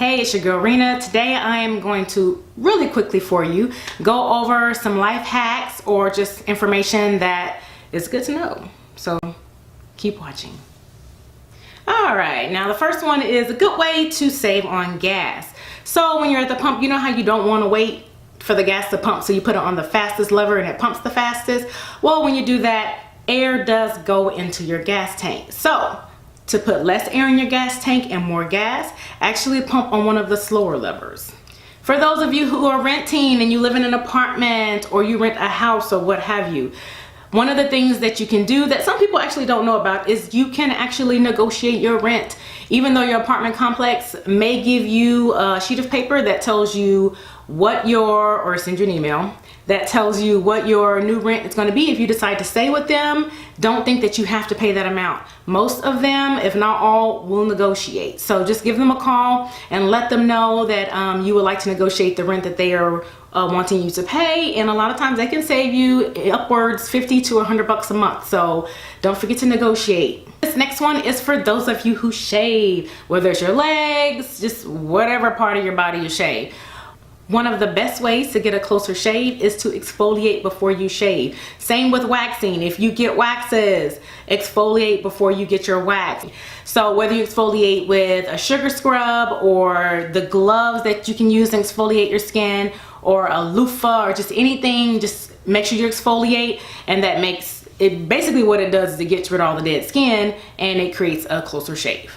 Hey, it's your girl Rena. Today I am going to really quickly for you go over some life hacks or just information that is good to know. So keep watching. All right, now the first one is a good way to save on gas. So when you're at the pump, you know how you don't want to wait for the gas to pump, so you put it on the fastest lever and it pumps the fastest. Well, when you do that, air does go into your gas tank. So to put less air in your gas tank and more gas, actually pump on one of the slower levers. For those of you who are renting and you live in an apartment or you rent a house or what have you, one of the things that you can do that some people actually don't know about is you can actually negotiate your rent. Even though your apartment complex may give you a sheet of paper that tells you what your, or send you an email that tells you what your new rent is going to be if you decide to stay with them, don't think that you have to pay that amount. Most of them, if not all, will negotiate. So just give them a call and let them know that you would like to negotiate the rent that they are wanting you to pay, and a lot of times they can save you upwards 50 to 100 bucks a month. So don't forget to negotiate. This next one is for those of you who shave, whether it's your legs, just whatever part of your body you shave. One of the best ways to get a closer shave is to exfoliate before you shave. Same with waxing. If you get waxes, exfoliate before you get your wax. So whether you exfoliate with a sugar scrub or the gloves that you can use to exfoliate your skin, or a loofah, or just anything, just make sure you exfoliate, and that makes it, basically what it does is it gets rid of all the dead skin and it creates a closer shave.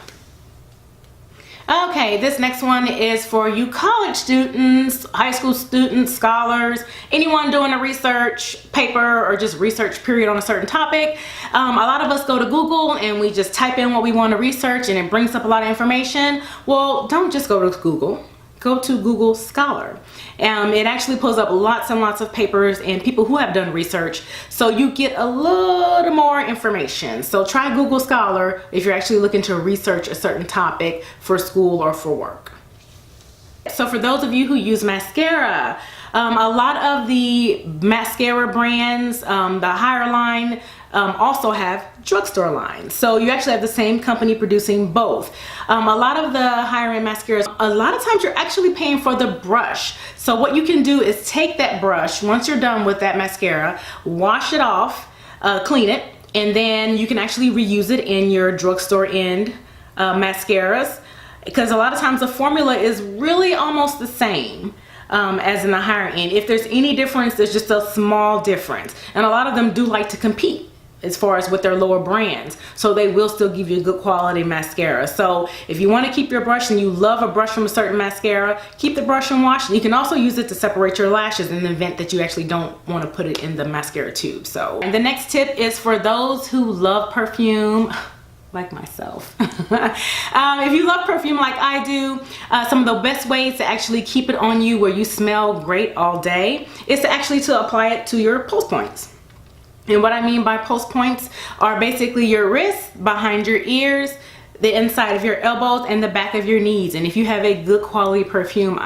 Okay, this next one is for you college students, high school students, scholars, anyone doing a research paper or just research period on a certain topic. A lot of us go to Google and we just type in what we want to research and it brings up a lot of information. Well, don't just go to Google. Go to Google Scholar. It actually pulls up lots and lots of papers and people who have done research, so you get a little more information. So try Google Scholar if you're actually looking to research a certain topic for school or for work. So for those of you who use mascara, a lot of the mascara brands, the higher line, also have drugstore lines. So you actually have the same company producing both. A lot of the higher end mascaras, a lot of times you're actually paying for the brush. So what you can do is take that brush, once you're done with that mascara, wash it off, clean it, and then you can actually reuse it in your drugstore end mascaras, because a lot of times the formula is really almost the same as in the higher end. If there's any difference, there's just a small difference. And a lot of them do like to compete as far as with their lower brands, so they will still give you good quality mascara. So if you want to keep your brush and you love a brush from a certain mascara, keep the brush and wash it. You can also use it to separate your lashes in the event that you actually don't want to put it in the mascara tube. So, and the next tip is for those who love perfume, like myself. If you love perfume like I do, some of the best ways to actually keep it on you where you smell great all day is to actually apply it to your pulse points. And what I mean by pulse points are basically your wrists, behind your ears, the inside of your elbows, and the back of your knees. And if you have a good quality perfume,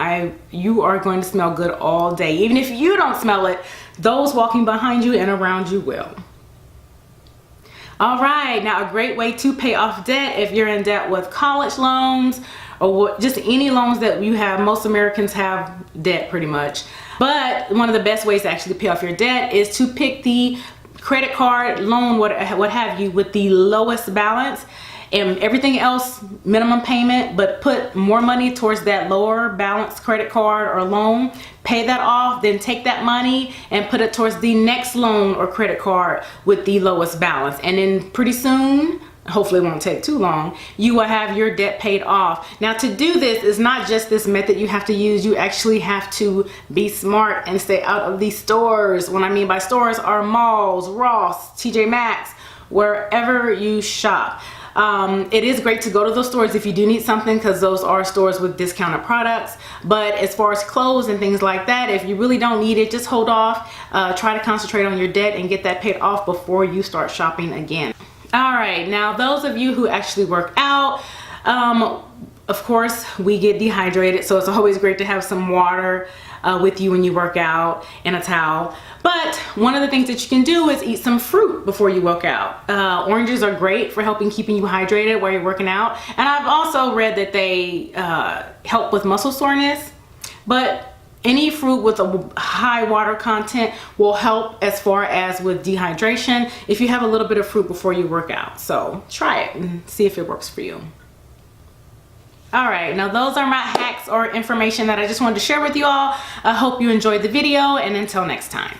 you are going to smell good all day. Even if you don't smell it, those walking behind you and around you will. All right, now a great way to pay off debt if you're in debt with college loans or just any loans that you have. Most Americans have debt pretty much. But one of the best ways to actually pay off your debt is to pick the credit card, loan, what have you, with the lowest balance, and everything else minimum payment, but put more money towards that lower balance credit card or loan. Pay that off, then take that money and put it towards the next loan or credit card with the lowest balance. And then pretty soon, hopefully it won't take too long, you will have your debt paid off. Now to do this is not just this method you have to use, you actually have to be smart and stay out of these stores. What I mean by stores are malls, Ross, TJ Maxx, wherever you shop. It is great to go to those stores if you do need something, because those are stores with discounted products. But as far as clothes and things like that, if you really don't need it, just hold off. Try to concentrate on your debt and get that paid off before you start shopping again. All right, now those of you who actually work out, of course, we get dehydrated, so it's always great to have some water with you when you work out and a towel. But one of the things that you can do is eat some fruit before you work out. Oranges are great for helping keeping you hydrated while you're working out. And I've also read that they help with muscle soreness. But any fruit with a high water content will help as far as with dehydration if you have a little bit of fruit before you work out. So try it and see if it works for you. All right, now those are my hacks or information that I just wanted to share with you all. I hope you enjoyed the video, and until next time.